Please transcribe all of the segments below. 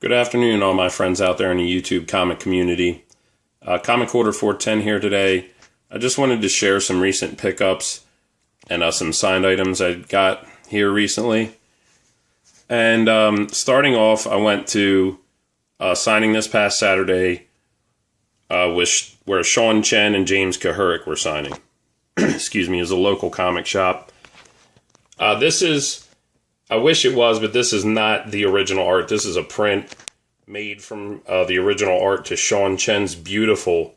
Good afternoon, all my friends out there in the YouTube comic community. Comic Order 410 here today. I just wanted to share some recent pickups and some signed items I got here recently. And starting off, I went to signing this past Saturday where Sean Chen and James Kahurick were signing. Excuse me, is a local comic shop. This is... I wish it was, but this is not the original art. This is a print made from the original art to Sean Chen's beautiful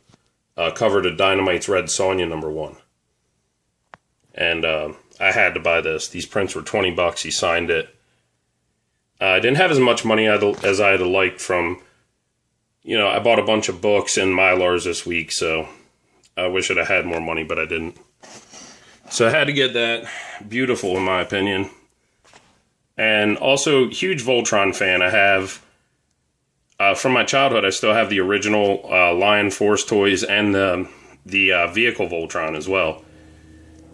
cover to Dynamite's Red Sonja #1. And I had to buy this. These prints were $20. He signed it. I didn't have as much money as I had liked from, I bought a bunch of books and Mylars this week, so I wish I'd have had more money, but I didn't. So I had to get that. Beautiful, in my opinion. And also, huge Voltron fan. I have, from my childhood, I still have the original Lion Force toys and the vehicle Voltron as well.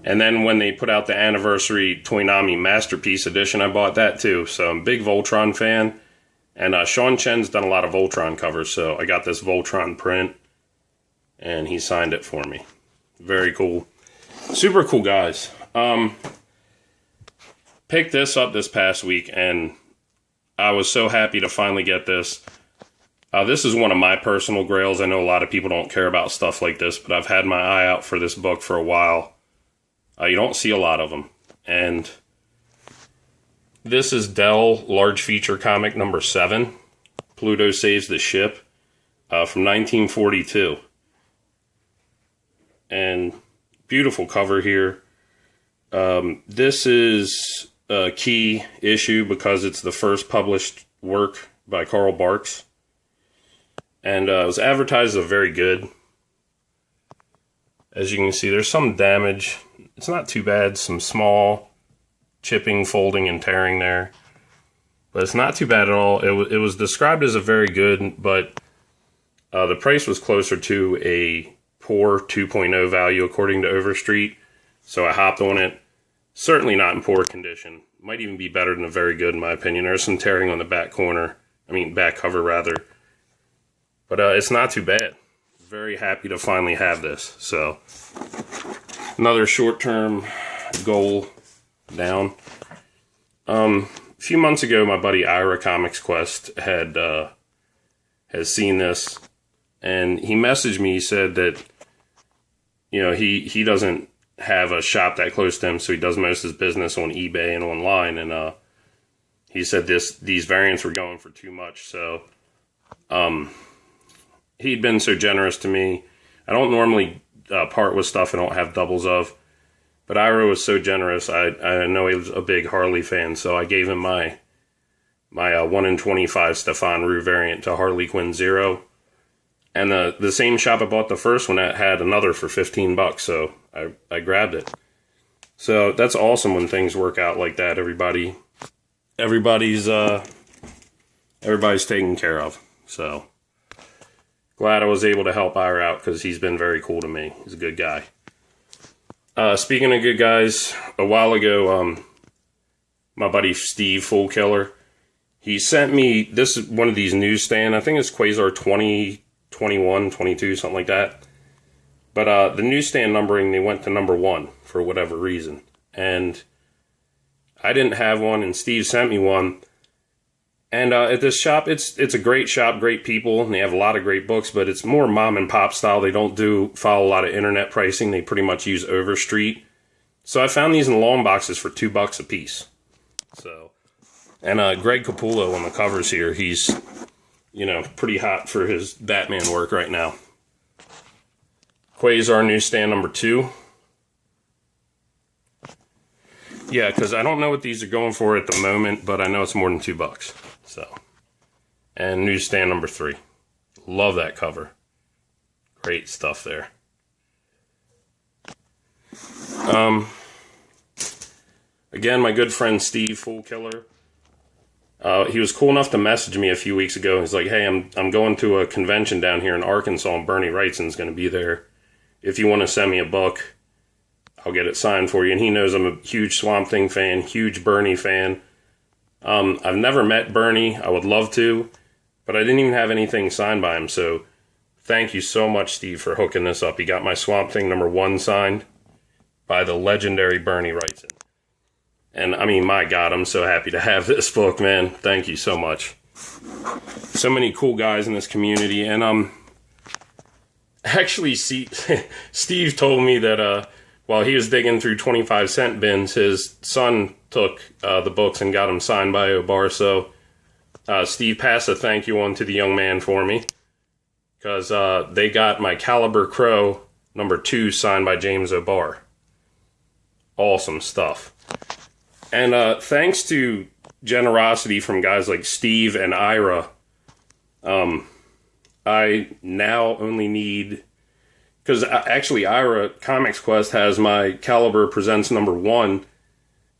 And then when they put out the anniversary Toynami Masterpiece Edition, I bought that too. So I'm a big Voltron fan. And Sean Chen's done a lot of Voltron covers, so I got this Voltron print. And he signed it for me. Very cool. Super cool guys. Picked this up this past week, and I was so happy to finally get this. This is one of my personal grails. I know a lot of people don't care about stuff like this, but I've had my eye out for this book for a while. You don't see a lot of them. And this is Dell Large Feature Comic number 7, Pluto Saves the Ship, from 1942. And beautiful cover here. This is a key issue because it's the first published work by Carl Barks. And it was advertised as very good. As you can see, there's some damage. It's not too bad. Some small chipping, folding, and tearing there. But it's not too bad at all. It was described as a very good, but the price was closer to a poor 2.0 value according to Overstreet. So I hopped on it. Certainly not in poor condition. Might even be better than a very good, in my opinion. There's some tearing on the back cover rather. But it's not too bad. Very happy to finally have this. So, another short-term goal down. A few months ago, my buddy Ira Comics Quest has seen this, and he messaged me. He said that, he doesn't have a shop that close to him, so he does most of his business on eBay and online, and he said these variants were going for too much, so he'd been so generous to me. I don't normally part with stuff I don't have doubles of, but Ira was so generous. I know he was a big Harley fan, so I gave him my 1 in 25 Stefan Rue variant to Harley Quinn 0. And the same shop I bought the first one at had another for $15, so I grabbed it. So that's awesome when things work out like that. Everybody's taken care of. So glad I was able to help Ira out because he's been very cool to me. He's a good guy. Speaking of good guys, a while ago, my buddy Steve Fool Killer, he sent me, this is one of these newsstand, I think it's Quasar 21, 22, something like that. But the newsstand numbering, they went to number 1 for whatever reason. And I didn't have one, and Steve sent me one. And at this shop, it's a great shop, great people, and they have a lot of great books, but it's more mom and pop style. They don't follow a lot of internet pricing. They pretty much use Overstreet. So I found these in long boxes for $2 a piece. So, and Greg Capullo on the covers here, he's pretty hot for his Batman work right now. Quasar newsstand number 2. Yeah, because I don't know what these are going for at the moment, but I know it's more than $2. So, and newsstand number 3. Love that cover. Great stuff there. Again, my good friend Steve Fool Killer. He was cool enough to message me a few weeks ago. He's like, hey, I'm going to a convention down here in Arkansas, and Bernie Wrightson's going to be there. If you want to send me a book, I'll get it signed for you. And he knows I'm a huge Swamp Thing fan, huge Bernie fan. I've never met Bernie. I would love to. but I didn't even have anything signed by him. So thank you so much, Steve, for hooking this up. He got my Swamp Thing #1 signed by the legendary Bernie Wrightson. And I mean, my God, I'm so happy to have this book, man. Thank you so much. So many cool guys in this community. And actually, Steve told me that while he was digging through 25-cent bins, his son took the books and got them signed by O'Barr. So Steve, pass a thank you on to the young man for me, because they got my Caliber Crow #2 signed by James O'Barr. Awesome stuff. And thanks to generosity from guys like Steve and Ira, I now only need, because actually Ira Comics Quest has my Caliber Presents #1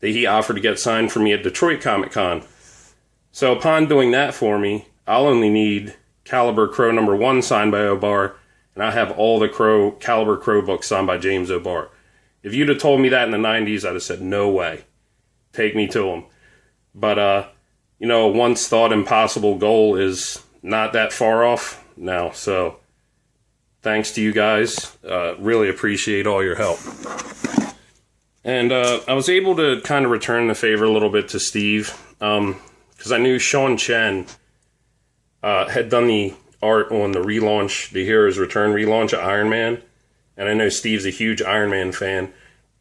that he offered to get signed for me at Detroit Comic Con. So upon doing that for me, I'll only need Caliber Crow #1 signed by O'Barr, and I have all the Caliber Crow books signed by James O'Barr. If you'd have told me that in the 90s, I'd have said, no way. Take me to him. But, you know, a once thought impossible goal is not that far off now. So thanks to you guys. Really appreciate all your help. And I was able to kind of return the favor a little bit to Steve, because I knew Sean Chen had done the art on the relaunch, the Heroes Return relaunch of Iron Man. And I know Steve's a huge Iron Man fan.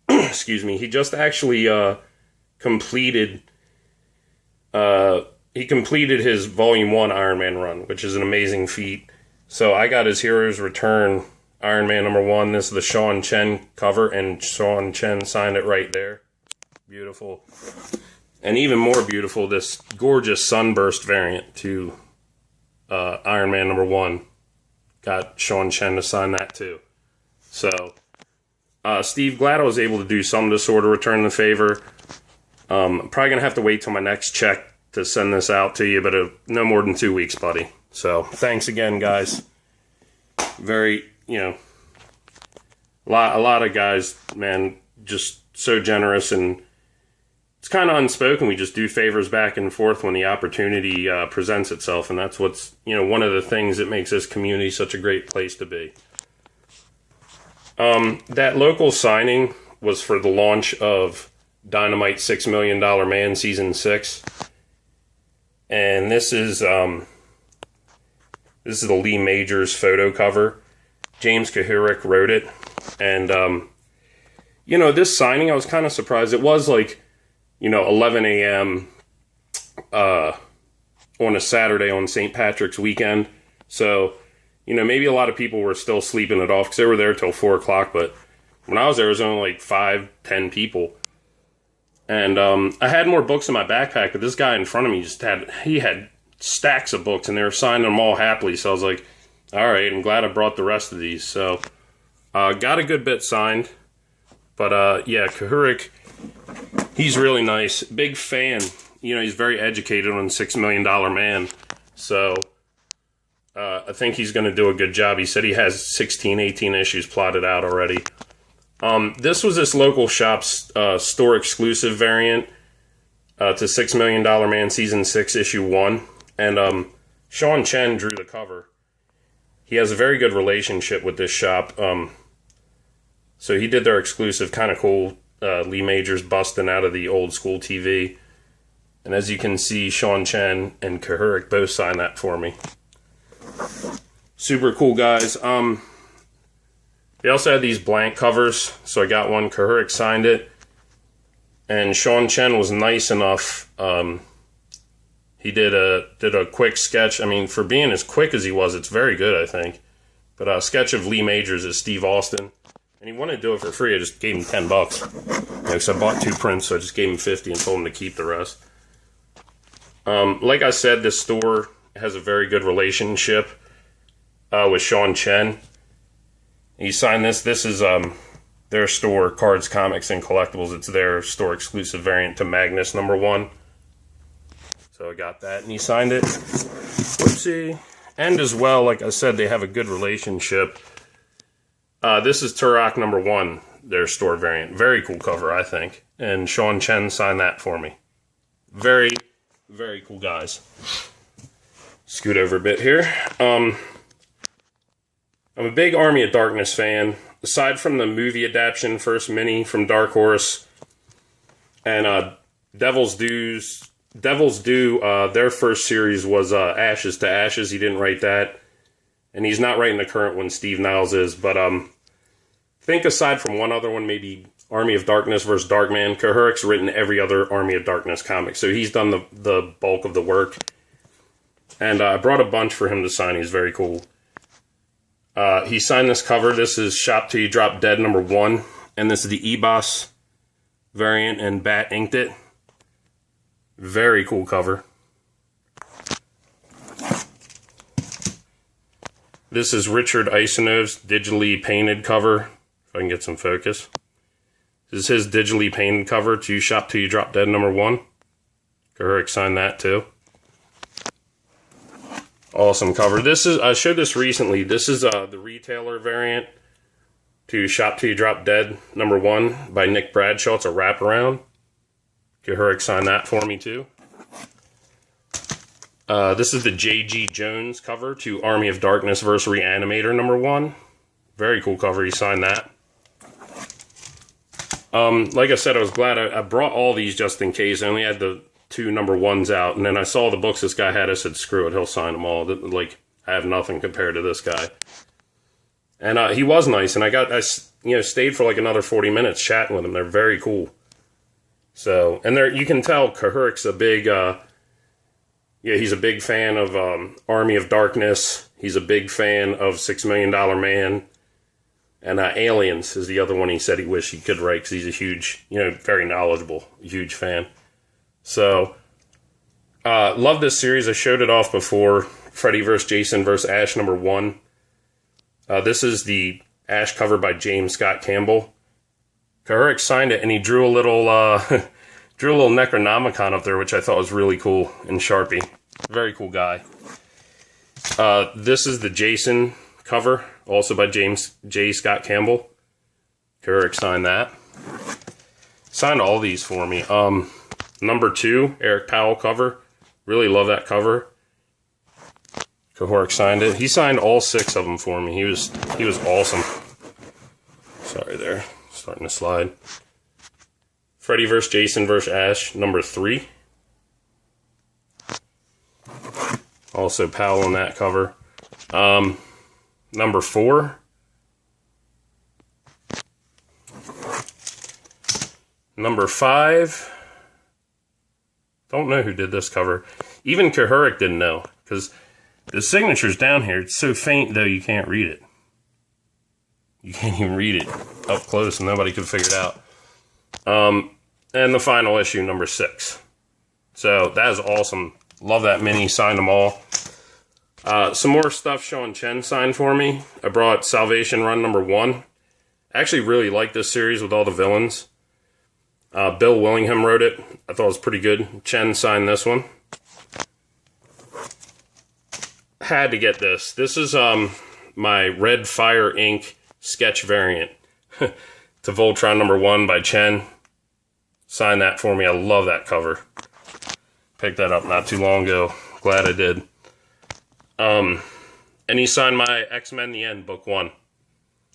Excuse me. He just actually completed his Volume 1 Iron Man run, which is an amazing feat. So I got his Heroes Return Iron Man #1. This is the Sean Chen cover, and Sean Chen signed it right there. Beautiful. And even more beautiful, this gorgeous Sunburst variant to Iron Man #1. Got Sean Chen to sign that too. So, Steve, glad I was able to do something to sort of return the favor. I'm probably going to have to wait till my next check to send this out to you, but no more than 2 weeks, buddy. So, thanks again, guys. Very, you know, a lot of guys, man, just so generous, and it's kind of unspoken. We just do favors back and forth when the opportunity presents itself, and that's what's, you know, one of the things that makes this community such a great place to be. That local signing was for the launch of Dynamite $6 Million Man Season 6. And this is the Lee Majors photo cover. James Kahurik wrote it. And, you know, this signing, I was kind of surprised. It was like, you know, 11 a.m. On a Saturday on St. Patrick's weekend. So, you know, maybe a lot of people were still sleeping it off because they were there till 4 o'clock. But when I was there, it was only like 5-10 people. And I had more books in my backpack, but this guy in front of me he had stacks of books, and they were signing them all happily. So I was like, all right, I'm glad I brought the rest of these. So got a good bit signed. But yeah, Kahurik, he's really nice. Big fan. You know, he's very educated on $6 Million Man. So I think he's going to do a good job. He said he has 16, 18 issues plotted out already. This was this local shop's store exclusive variant to $6 Million Man Season 6 Issue 1. And Sean Chen drew the cover. He has a very good relationship with this shop. So he did their exclusive, kind of cool, Lee Majors busting out of the old school TV. And as you can see, Sean Chen and Kahurik both signed that for me. Super cool guys. They also had these blank covers, so I got one. Kahurik signed it, and Sean Chen was nice enough. He did a quick sketch. I mean, for being as quick as he was, it's very good, I think. But a sketch of Lee Majors as Steve Austin, and he wanted to do it for free. I just gave him $10, because I bought 2 prints, so I just gave him 50 and told him to keep the rest. Like I said, this store has a very good relationship with Sean Chen. He signed this. This is their store, Cards, Comics, and Collectibles. It's their store exclusive variant to Magnus #1. So I got that, and he signed it. Whoopsie. And as well, like I said, they have a good relationship. This is Turok #1, their store variant. Very cool cover, I think. And Sean Chen signed that for me. Very, very cool guys. Scoot over a bit here. I'm a big Army of Darkness fan. Aside from the movie adaptation, first mini from Dark Horse, and Devil's Due, their first series was Ashes to Ashes. He didn't write that, and he's not writing the current one. Steve Niles is, but I think aside from one other one, maybe Army of Darkness versus Darkman, Kahurik's written every other Army of Darkness comic, so he's done the bulk of the work. And I brought a bunch for him to sign. He's very cool. He signed this cover. This is Shop Till You Drop Dead #1. And this is the E-Boss variant, and Bat inked it. Very cool cover. This is Richard Isanov's digitally painted cover. If I can get some focus. This is his digitally painted cover to Shop Till You Drop Dead #1. Kahurik signed that too. Awesome cover. This is, I showed this recently. This is the retailer variant to Shop Till You Drop Dead #1 by Nick Bradshaw. It's a wraparound. Kahurik signed that for me too. This is the J.G. Jones cover to Army of Darkness vs. Reanimator #1. Very cool cover. He signed that. Like I said, I was glad I brought all these just in case. I only had the 2 #1s out, and then I saw the books this guy had. I said, screw it, he'll sign them all. Like, I have nothing compared to this guy. And he was nice, and I stayed for like another 40 minutes chatting with him. They're very cool. So, and you can tell Kahurik's a big, he's a big fan of Army of Darkness. He's a big fan of $6 Million Man. And Aliens is the other one he said he wished he could write, because he's a huge, very knowledgeable, huge fan. So, love this series. I showed it off before. Freddy vs. Jason vs. Ash #1. This is the Ash cover by James Scott Campbell. Kahurik signed it, and he drew a little Necronomicon up there, which I thought was really cool in Sharpie. Very cool guy. This is the Jason cover, also by James J. Scott Campbell. Kahurik signed that. Signed all these for me. #2, Eric Powell cover. Really love that cover. Kahurik signed it. He signed all 6 of them for me. He was awesome. Sorry there. Starting to slide. Freddy vs. Jason vs. Ash #3. Also Powell on that cover. #4. #5. Don't know who did this cover. Even Kahurik didn't know, because the signature's down here. It's so faint, though, you can't read it. You can't even read it up close, and nobody could figure it out. And the final issue, #6. So, that is awesome. Love that mini. Signed them all. Some more stuff Sean Chen signed for me. I brought Salvation Run #1. I actually really like this series with all the villains. Bill Willingham wrote it. I thought it was pretty good. Chen signed this one. Had to get this. This is my Red Fire Ink sketch variant to Voltron #1 by Chen. Signed that for me. I love that cover. Picked that up not too long ago. Glad I did. And he signed my X-Men The End book 1.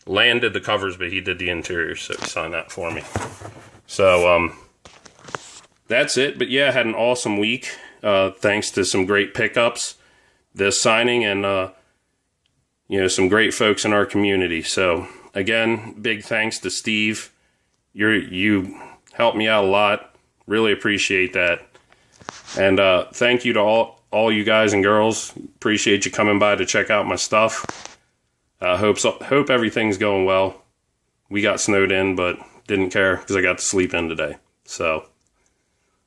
Land did the covers, but he did the interior, so he signed that for me. So, that's it. But yeah, I had an awesome week, thanks to some great pickups, this signing, and, some great folks in our community. So, again, big thanks to Steve. You helped me out a lot. Really appreciate that. And thank you to all you guys and girls. Appreciate you coming by to check out my stuff. Hope everything's going well. We got snowed in, but didn't care because I got to sleep in today. So,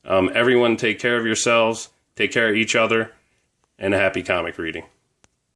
everyone take care of yourselves, take care of each other, and a happy comic reading.